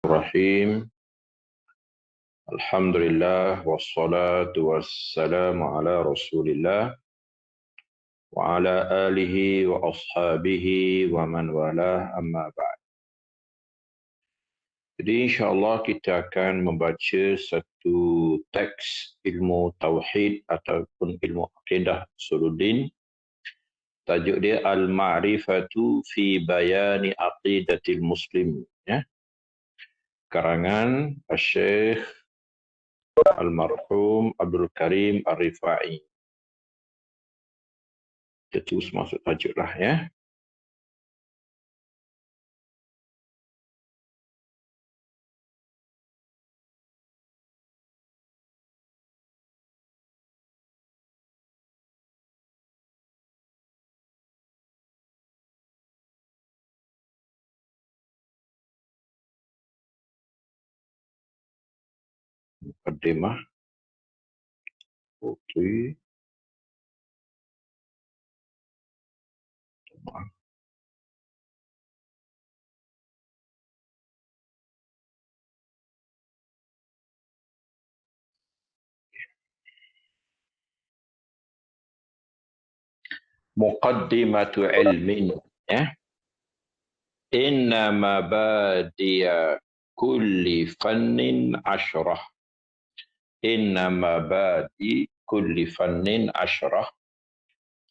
Bismillahirrahmanirrahim. Alhamdulillah wassalatu wassalamu ala Rasulillah wa ala alihi wa ashabihi wa man walah, amma ba'd. Jadi insya-Allah kita akan membaca satu teks ilmu tauhid ataupun ilmu akidah usuluddin. Tajuk dia Al-Ma'rifatu fi Bayani Aqidatil Muslim, ya. Karangan Syekh Almarhum Abdul Karim Ar-Rifai. Kita terus masuk tajuk lah, ya. Mukaddimah. Okey. Muqaddimatu ilmin, ya. Inna mabadiya kulli fannin asyrah. Inna mabadi kulli fannin asyrah.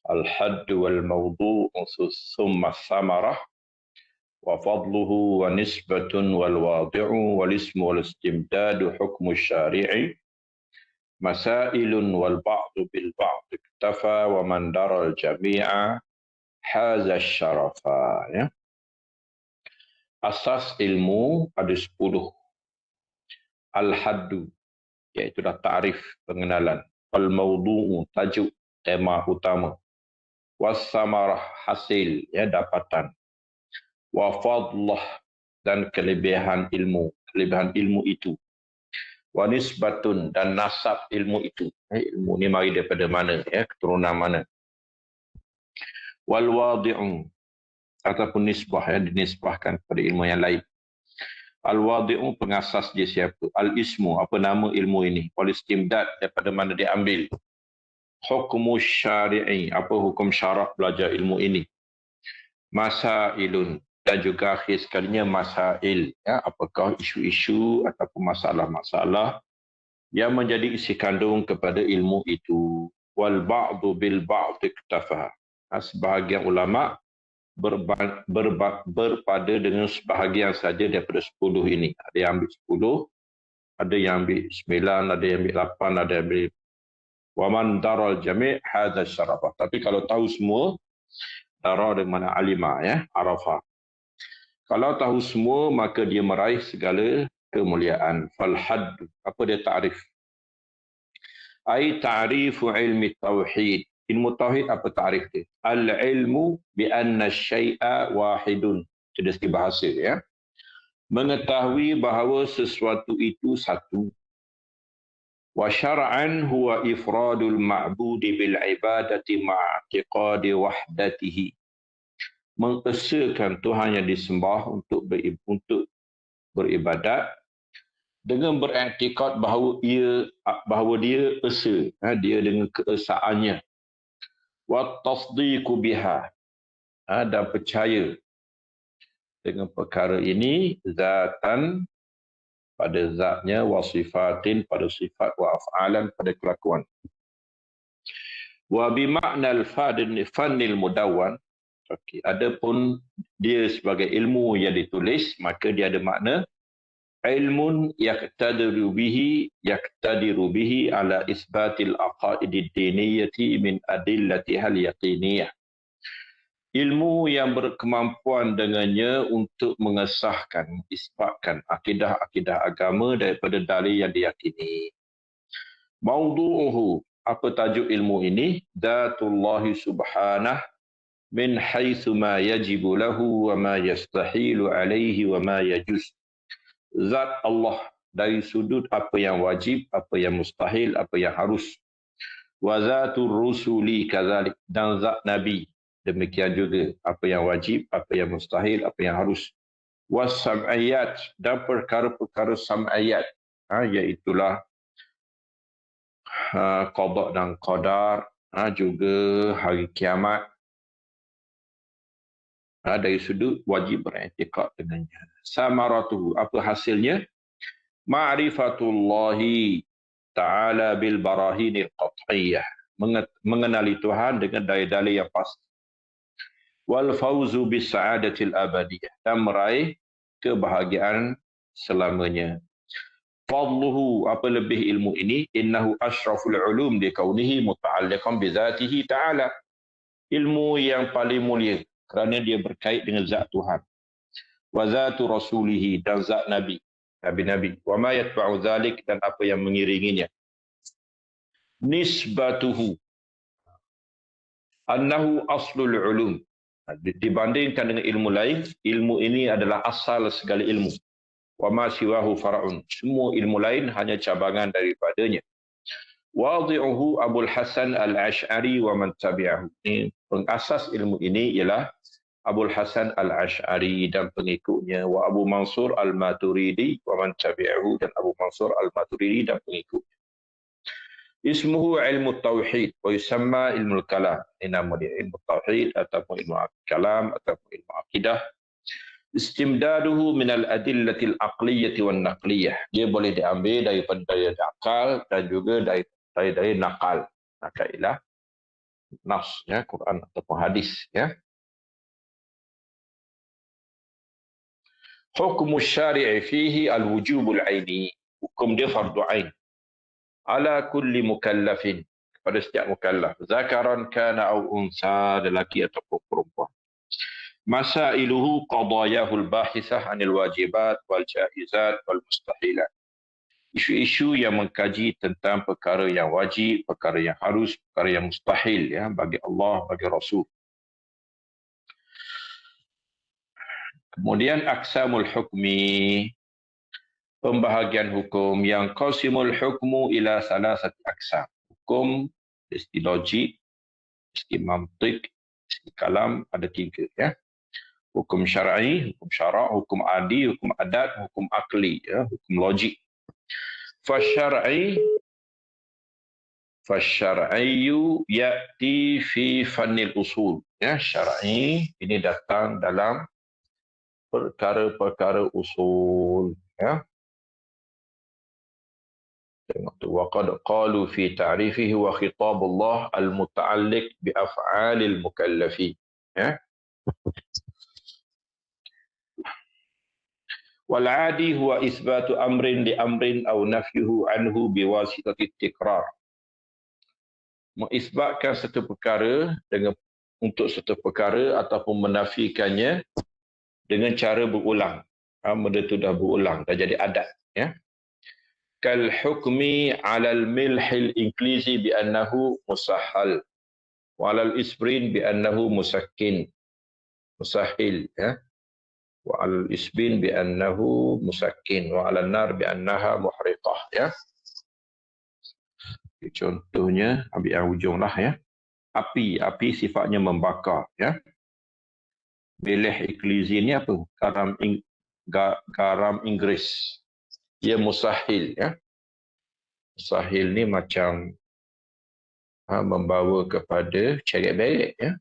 Al-hadd wal mawdu' thumma samarah. Wa fadluhu wa nisbatun wal wadi'u wal ismu wal istimdadu hukmu syari'i. Masailun wal ba'du bil ba'd iktafa wa man daral jami'a haza syarafa, ya. Asas ilmu ada 10. Al-haddu, iaitu dah ta'rif, pengenalan. Al-mawdu'u, tajuk, tema utama. Was-samarah, hasil, ya, dapatan. Wa fadlah, dan kelebihan ilmu itu. Wa nisbatun, dan nasab ilmu itu. Ilmu ni mari daripada mana, ya, keturunan mana. Wal wadi'u, ataupun nisbah, ya, dinisbahkan kepada ilmu yang lain. Al-wadi'u, pengasas dia siapa. Al-ismu, apa nama ilmu ini. Wal istimdad, daripada mana dia ambil. Hukmu syari'i, apa hukum syarak belajar ilmu ini. Masailun, dan juga akhir sekalinya masail, ya, apakah isu-isu ataupun masalah-masalah yang menjadi isi kandung kepada ilmu itu. Wal ba'du bil ba'd iktafa. Sebahagian ulama' berpada dengan sebahagian saja daripada 10 ini. Ada yang ambil 10, ada yang ambil 9, ada yang ambil 8, ada yang ambil waman daral jami' hadza syarafah. Tapi kalau tahu semua, dara dengan mana alima, ya, arafah. Kalau tahu semua, maka dia meraih segala kemuliaan. Fal hadd, apa dia ta'rif? Ai ta'rifu ilmi tauhid. Ilmu tauhid apa ta'rif dia? Al-ilmu bi anna syai'a wahidun. Dari segi bahasa, ya. Mengetahui bahawa sesuatu itu satu. Wa syar'an huwa ifradul ma'budi bil ibadati ma'atiqadi wahdatihi. Mengesakan Tuhan yang disembah untuk beribadat dengan beriktikad bahawa dia esa, dia dengan keesaannya. Wa tasdiqu biha, dan percaya dengan perkara ini, zatan, pada zatnya, wa sifatin, pada sifat, wa af'alan, pada kelakuan. Wa bima'na al-fannil mudawwan, okay. Adapun dia sebagai ilmu yang ditulis, maka dia ada makna ilmun yaqtadiru bihi ala isbatil aqaidid diniyati min adillatihal yaqiniyah. Ilmu yang berkemampuan dengannya untuk mengesahkan, isbatkan akidah-akidah agama daripada dalil yang diyakini. Maudu'uhu, apa tajuk ilmu ini? Dzatullahi subhanah min haitsu ma yajibu lahu wa ma yastahilu alaihi wa ma yajuz. Zat Allah dari sudut apa yang wajib, apa yang mustahil, apa yang harus. Wa zatur rusuli kadzalik, dan zat Nabi demikian juga, apa yang wajib, apa yang mustahil, apa yang harus. was-sam'iyat, dan perkara-perkara sam'iyat, iaitulah qada dan qadar, juga hari kiamat. Dari sudut wajib beriktikad dengannya. Samaratuhu, apa hasilnya? Ma'rifatullahi ta'ala bil barahinil qat'iyah, mengenali Tuhan dengan dalil-dalil yang pasti. Wal fauzu bis sa'adatil abadiyah, dan meraih kebahagiaan selamanya. Fadluhu, apa lebih ilmu ini? Innahu asyraful ulum di kaunihi muta'alliqan bi zatihi ta'ala. Ilmu yang paling mulia kerana dia berkait dengan zat Tuhan. Wa zatu rasulihi, dan zat Nabi, Nabi-Nabi. Wa ma yatba'u dhalik, dan apa yang mengiringinya. Nisbatuhu annahu aslul ulum. Dibandingkan dengan ilmu lain, ilmu ini adalah asal segala ilmu. Wa ma siwahu far'un, semua ilmu lain hanya cabangan daripadanya. Wadi'uhu Abul Hasan Al-Ash'ari wa man tabi'ahu. Pengasas ilmu ini ialah Abul Hasan Al-Ash'ari dan pengikutnya, wa Abu Mansur Al-Maturidi wa man tabi'ahu, dan Abu Mansur Al-Maturidi dan pengikutnya. Ismuhu ilmu tauhid wa yusamma ilmu kalam. Ini nama dia, ilmu tauhid ataupun ilmu kalam ataupun ilmu akidah. Istimdaduhu minal adillatil aqliyyati wan naqliyah. Dia boleh diambil daripada dari akal dan juga dari nakal. Nakal ialah nas, ya, Quran ataupun hadis, ya. Hukum syari'i fihi al-wujubul aini. Hukum dia fardu ain. Ala kulli mukallafin, kepada setiap mukallaf. Zakaran kana au unsa, lelaki ataupun perempuan. Masailuhu qadayahul bahisah anil wajibat wal jaizat wal mustahilat. Isu-isu yang mengkaji tentang perkara yang wajib, perkara yang harus, perkara yang mustahil, ya, bagi Allah, bagi Rasul. Kemudian aksamul hukmi, pembahagian hukum, yang qasimul hukmu ila salasati aksam. Hukum dari logik, dari mantik, dari kalam, ada 3, ya. Hukum syar'i, hukum syarak, hukum adi, hukum adat, hukum akli, ya, hukum logik. Fasyar'iyyu ya'ti fi fannil usul. Ya, syar'i ini datang dalam perkara-perkara usul, ya. Tengok tu, wa qad qalu fi ta'rifihi wa khitabullah al-muta'alliq bi af'alil mukallafi, ya. Wal 'adi huwa isbatu amrin li amrin aw nafyuhu anhu bi wasitati tikrar. Mengisbatkan satu perkara dengan untuk satu perkara ataupun menafikannya dengan cara berulang. Benda itu dah berulang, dah jadi adat, ya. Kal hukmi 'alal milhil inglizi bi annahu musahhal wa 'alal isbrin bi annahu musakkin. Musahhil, ya. Wa 'alal isbin bi annahu musakkin wa 'alan nar bi annaha muhriqah, ya. Contohnya ambil yang ujung lah, ya. Api sifatnya membakar, ya. Milih iklizi ni apa? Garam Inggris. Dia musahil, ya. Musahil ni macam membawa kepada ceret-beret, ya.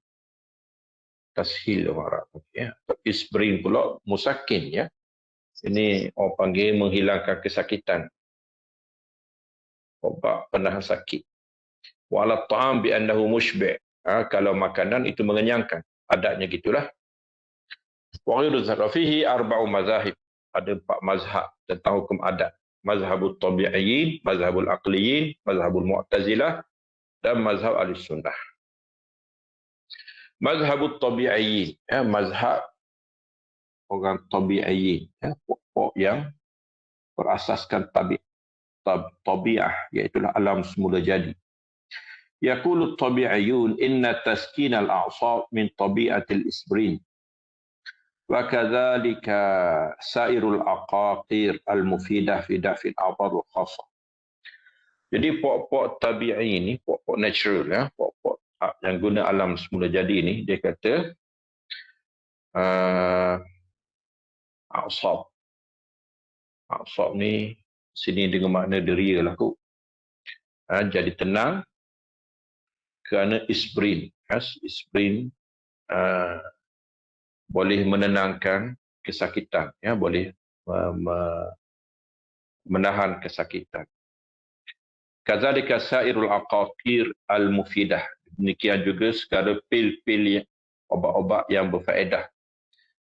Tashil orang Arab, ya. Tapi isbrin pula musakin, ya. Ini orang panggil menghilangkan kesakitan. Obat penahan sakit. Wala ta'am bi annahu mushbi'. Kalau makanan itu mengenyangkan. Adatnya gitulah. Wa ghairu fihi arba'u mazahib. Ada 4 mazhab tentang hukum adat. Mazhabul tabi'iyyin, mazhabul aqliyyin, mazhabul mu'tazilah, dan mazhab al-sunnah. Mazhabul tabi'iyyin, ya, mazhab orang tabi'iyyin, ya, pokok yang berasaskan tabi'ah, iaitulah alam semula jadi. Yaqulu tabi'iyyun inna taskin al-a'sab min tabi'atil isbrin. وكذلك سائر الأقاطير المفيدة في دفع الأضرار الخاصة. Jadi pokok tabi'i ini, pokok natural, ya, pokok yang guna alam semula jadi ini, dia kata A'sab. A'sab ni sini dengan makna deria lah kot. Jadi tenang kerana isbrin. Isbrin boleh menenangkan kesakitan, ya, boleh menahan kesakitan. Kadzalika sairul aqaqir al-mufidah. Demikian juga segala pil-pil obat-obat yang berfaedah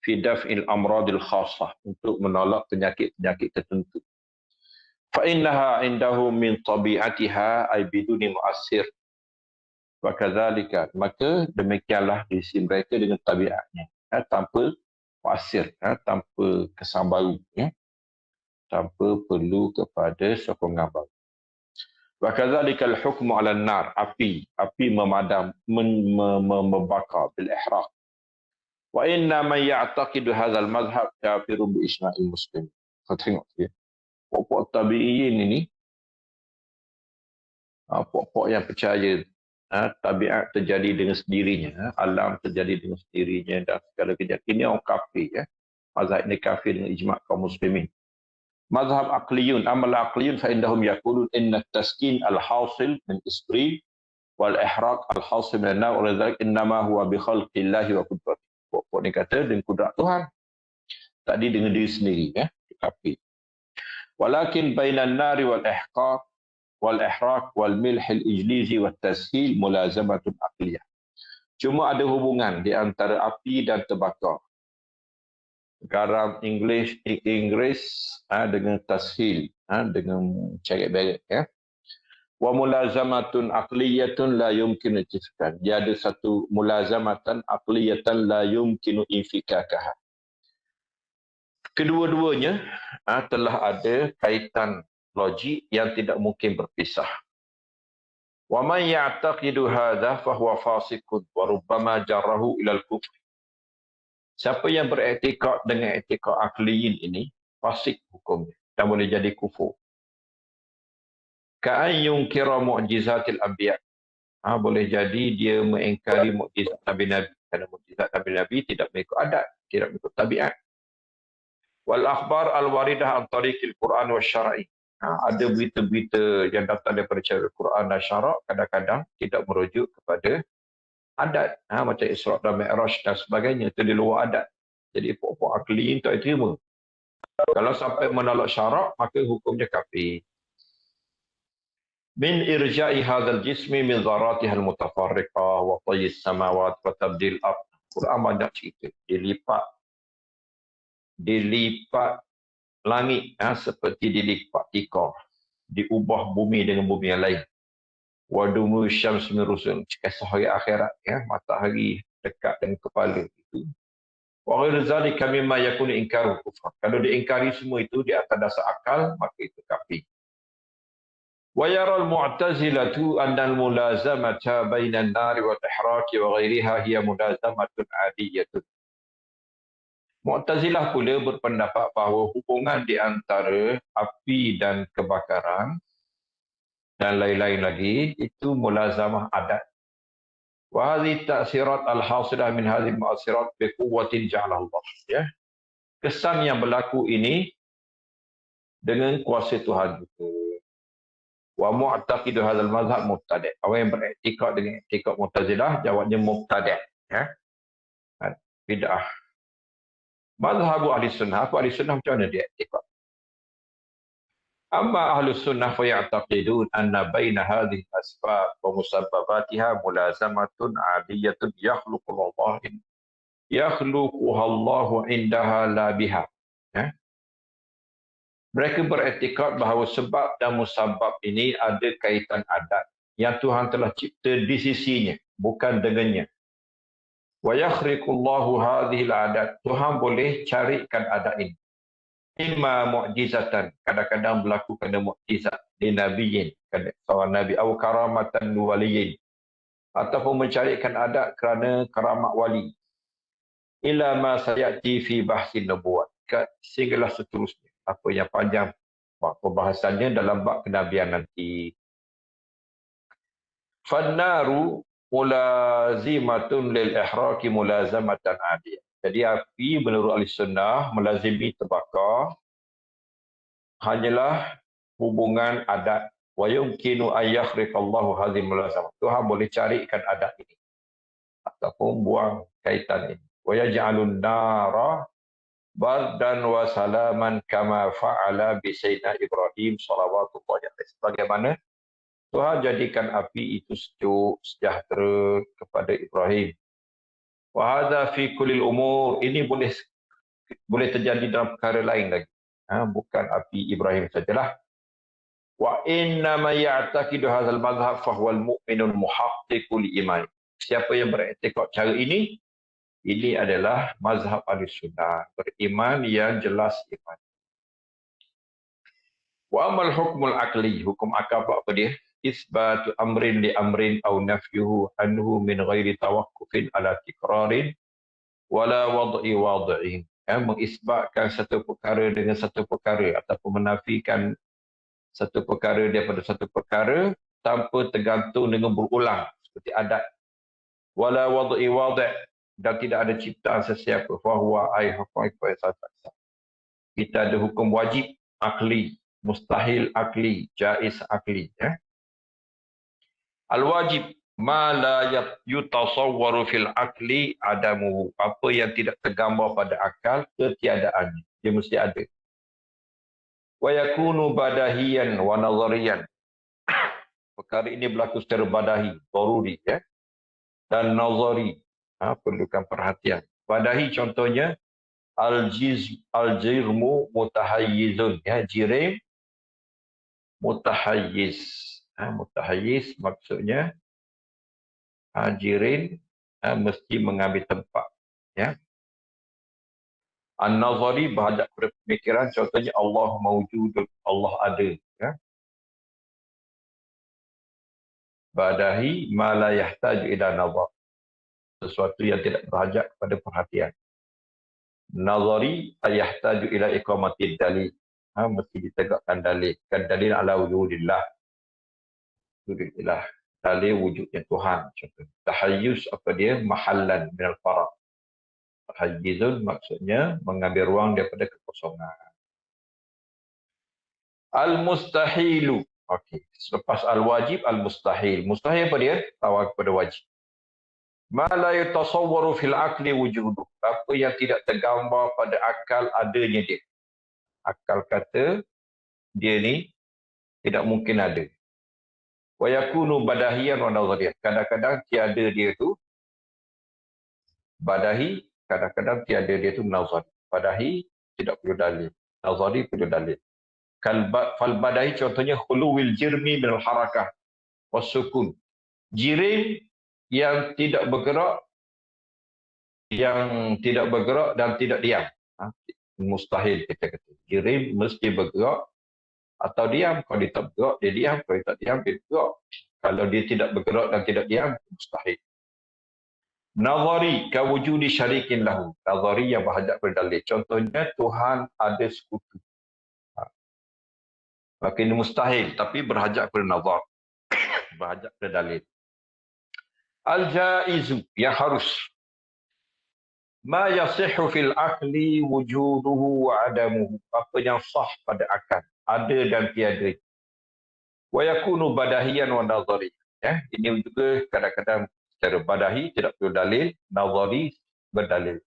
fi daf'il amradil khassah, untuk menolak penyakit-penyakit tertentu. Fa innaha indahu min tabi'atiha ay biduni mu'assir. Wa kadzalika, maka demikianlah di sisi mereka dengan tabiatnya, tanpa mu'assir, tanpa kesan baru, ya, tanpa perlu kepada sokongan baru. Wa kadzalika al-hukmu 'ala an-nar, api memadam, membakar bil ihraq. Wa inna man ya'taqidu hadzal madhhab kafirun bi ijma'il muslimin. Kau tengok ya. Pokok tabi'in ini, pokok yang percaya tabiat terjadi dengan sendirinya, alam terjadi dengan sendirinya, dan segala kejadian ini orang kafir, ya. Mazhab ini kafir dengan ijma' kaum muslimin. Mazhab aqliyun, amal aqliyun fa indahum yaqulun inna at-taskin al-hasil min isbri wal ihraq al-hasil min an-nar wa dzalik innama huwa bi khalqillahi wa qudratihi. Pokok ni kata dengan kudrat Tuhan, tadi dengan diri sendiri, ya, kafir. Walakin bainan nari wal ihqaq wal ihraq wal milh al ijlizi wat tashil mulazamatun aqliyah. Cuma ada hubungan di antara api dan terbakar. Garam Inggris dengan tashil, dengan ceret-beret, ya. Wa mulazamatun aqliyatun la yumkinu ittifaqan. Dia ada satu mulazamatan aqliyatan la yumkinu infikakaha. Kedua-duanya telah ada kaitan logik yang tidak mungkin berpisah. Wa man ya'taqidu hadza fa huwa fasiqun wa rubbama jarrahu ila al-kufr. Siapa yang beriktikad dengan iktikad aqliyin ini, fasik hukumnya dan boleh jadi kufur. Ka'an yunkira mu'jizatil anbiya. Boleh jadi dia mengingkari mukjizat Nabi-Nabi. Kerana mukjizat Nabi-Nabi tidak mengikut adat, tidak mengikut tabiat. Wal akhbar al-waridah an tariqil Quran wa syar'i. Ada berita-berita yang datang daripada cara Quran dan syarak, kadang-kadang tidak merujuk kepada adat. Macam Isra' dan Mi'raj dan sebagainya, itu di luar adat. Jadi pokok akli tak diterima. Kalau sampai menolak syarak, maka hukumnya kafir. Min irja'i hadzal jismi min dharatiha al-mutafarriqah wa tayyis samawat wa tabdil ard. Quran banyak cerita. Dilipat langit, seperti dilipat tikar. Diubah bumi dengan bumi yang lain. Wa dumu syams min rusul. Kisah hari akhirat, ya, matahari dekat dengan kepala itu. Wa ghairu zalika mimma yakunu inkaru kufr. Kalau diingkari semua itu di atas dasar akal, maka itu kafir. Wa yara al-mu'tazilatu anna al-mulazamata baina an-nar wa al-ihraq wa ghayriha hiya mulazamatun 'adiyyatun. Mu'tazilah pula berpendapat bahawa hubungan di antara api dan kebakaran dan lain-lain lagi itu mulazamah adat. Wa hadhihi ta'sirat al-hasilah min hadhihi al-mu'assirat bi quwwatin ja'alaha Allah, ya. Kesan yang berlaku ini dengan kuasa Tuhan itu. Wa mu'taqidu hadzal mazhab mubtadi'. Orang yang beriktikad dengan iktikad Mu'tazilah jawabnya mubtadi', ya. Bid'ah. Mazhab ahli sunnah, ahli sunnah macam mana dia iktikad? Amma ahli sunnah fa ya'taqidun anna baina hadhihi al-asbab wa musabbabatiha mulazamatun 'adiyyatun yakhluquha Allah 'indaha la biha. Ya. Mereka beriktikad bahawa sebab dan musabab ini ada kaitan adat yang Tuhan telah cipta di sisinya, bukan dengannya. Wa yakhriqullahu hadhihi al-adat. Tuhan boleh carikan adat ini. Imma mu'jizatan, kadang-kadang berlaku kerana mukjizat di nabiyin, kerana seorang nabi, atau karamatan waliyin, ataupun mencarikan adat kerana karamat wali. Ila ma sayati fi bahsin nubuwat. Sehinggalah seterusnya. Apa yang panjang pembahasannya dalam bab kenabian nanti. Fannaru mulazimatun lil ihraqi mulazamatan adiyah. Jadi api menurut ahli sunnah melazimi terbakar hanyalah hubungan adat. Wa yumkinu an yakhriqallahu hadhihi mulazamah. Tuhan boleh carikan adat ini ataupun buang kaitan ini. Wa yaj'alun nara bardan wa salaman kama fa'ala bi sayyidina Ibrahim sallallahu alaihi wasallam. Bagaimana Tuhan jadikan api itu sejuk, sejahtera kepada Ibrahim. Wa hadza fi kullil umur. Ini boleh terjadi dalam perkara lain lagi. Bukan api Ibrahim sajalah. Wa inna ma ya'taqidu hadzal madhhab fa huwa al-mu'minul muhaqqiqul iman. Siapa yang beriktikad cara ini adalah mazhab Ahlussunnah, beriman yang jelas iman. Wa amal hukmul aqli, hukum akal apa dia? Isbatu amrin li amrin aw nafyuhu anhu min ghairi tawaqqufin ala tikrarin wala wad'i wad'in. Mengisbatkan satu perkara dengan satu perkara ataupun menafikan satu perkara daripada satu perkara tanpa tergantung dengan berulang seperti adat. Wala wad'i wad'i, dan tidak ada ciptaan sesiapa. Fahuwa ay hukum kita ada hukum wajib akli, mustahil akli, jaiz akli. Al-wajib ma la yutasawwaru fil akli adamuhu. Apa yang tidak tergambar pada akal, ketiadaannya. Dia mesti ada. Wa yakunu badahiyan wa nazariyan. Perkara ini berlaku secara badahi, daruri, dan nazari. Perlukan perhatian. Badahi contohnya al-jirmu mutahayyizun. Jirim mutahayyiz. Mutahayyiz maksudnya jirim mesti mengambil tempat. An-nazari berhadap kepada pemikiran, contohnya Allah mawjudun, Allah ada. Badahi ma la yahtaju ila nazar. Sesuatu yang tidak berhajat kepada perhatian. Nazari yahtaju ila iqamatid dalil. Mesti ditegakkan dalil. Kan dalil ala wujudillah. Wujudillah. Dalil wujudnya Tuhan. Contohnya. Tahayyuz apa dia? Mahallan minal faraq. Tahayyizun maksudnya mengambil ruang daripada kekosongan. Al-mustahilu. Okey. Selepas al-wajib, al-mustahil. Mustahil apa dia? Tawar kepada wajib. Ma la yatasawwaru fil aqli wujuduh. Apa yang tidak tergambar pada akal adanya dia. Akal kata dia ni tidak mungkin ada. Wa yakunu badahiyan wa nazariyan. Kadang-kadang tiada dia tu badahi, kadang-kadang tiada dia tu nazari. Badahi tidak perlu dalil. Nazari perlu dalil. Fal badahi contohnya khuluwil jirmi minal harakah was sukun. Jirim yang tidak bergerak dan tidak diam. Mustahil kita kata. Jirim mesti bergerak atau diam. Kalau dia tak bergerak, dia diam. Kalau dia tak diam, dia bergerak. Kalau dia tidak bergerak dan tidak diam, mustahil. Nazari kawujudi syarikin lahu. Nazari yang berhadap pada dalil. Contohnya Tuhan ada sekutu. Maka ini mustahil, tapi berhajat pada nazar. Berhajat pada dalil. Al-jaizu, yang harus. Ma yasihhu fil akli wujuduhu wa adamuhu. Apa yang sah pada akal. Ada dan tiada. Wa yakunu badahiyan wa nazari. Ini juga kadang-kadang secara badahi, tidak perlu dalil. Nazari, berdalil.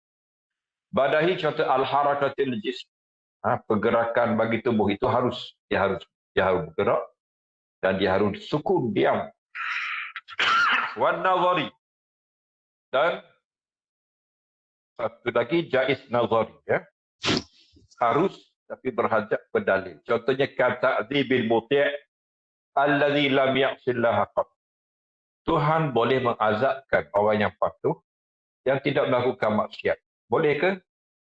Badahi contoh al-harakatil jism. Pergerakan bagi tubuh itu harus. Dia harus bergerak. Dan dia harus sukun, diam. Wan nazari. Dan satu lagi jaiz nazari. Harus tapi berhajat berdalil. Contohnya kata ta'dzibil muti' allazi lam ya'sillah qat. Tuhan boleh mengazabkan orang yang patuh yang tidak melakukan maksiat. Boleh ke?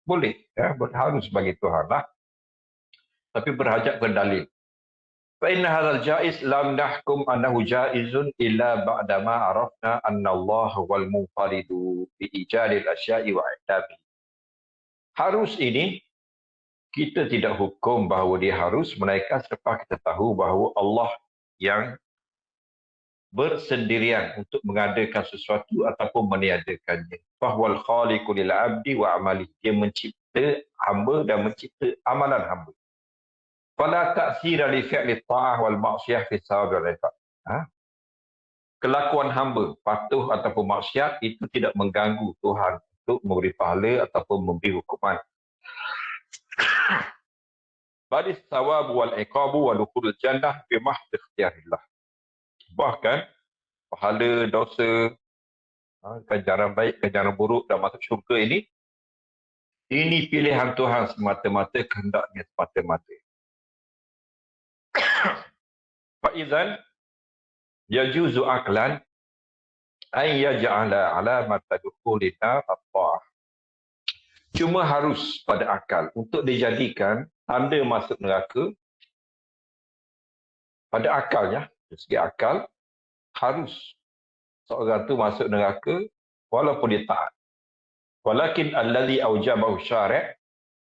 Boleh. Harus bagi Tuhan lah. Tapi berhajat berdalil. فإن هذا الجائز لم نحكم أنه جائز إلا بعدما عرفنا أن الله هو المنفرد بإيجاد الأشياء وإعدامه. Harus ini kita tidak hukum bahawa dia harus, melainkan selepas kita tahu bahawa Allah yang bersendirian untuk mengadakan sesuatu ataupun meniadakannya. Fahwal khaliqu lil abdi wa amali. Dia mencipta hamba dan mencipta amalan hamba. Fala ta'thira li fi'li ta'ah wal ma'siyah fi thawab wal iqab. Kelakuan hamba, patuh ataupun maksiat itu tidak mengganggu Tuhan untuk memberi pahala ataupun memberi hukuman. Badis thawab wal iqab wa dukhulul jannah bi mahd ikhtiyarillah. Bahkan pahala, dosa, ganjaran baik, ganjaran buruk dan masuk syurga ini pilihan Tuhan semata-mata, kehendaknya semata-mata. Fa'idhan yajuzu aqlan an yaj'ala alamata dukhulina at-ta'ah. Cuma harus pada akal untuk dijadikan tanda masuk neraka. Pada akalnya, dari segi akal, harus seorang tu masuk neraka walaupun dia taat. Walakin alladhi aujabahu syari'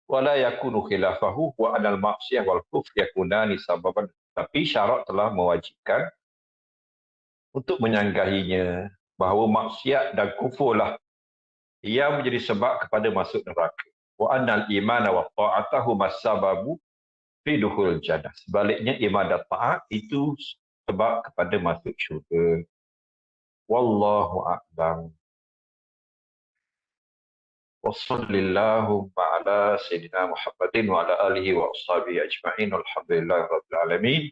wala yakunu khilafahu wa anal ma'siyah wal kufr yakunani sababan. Tapi syarak telah mewajibkan untuk menyanggahinya bahawa maksiat dan kufurlah ia menjadi sebab kepada masuk neraka. Wa annal imana wa ta'atahu masababu fi dukhul jannah. Sebaliknya iman dan taat itu sebab kepada masuk syurga. Wallahu a'lam. Wa sallallahu ala sayyidina Muhammadin wa ala alihi wa ashabihi ajma'in. Alhamdulillahi rabbil alamin.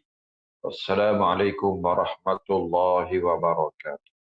Wassalamualaikum warahmatullahi wabarakatuh.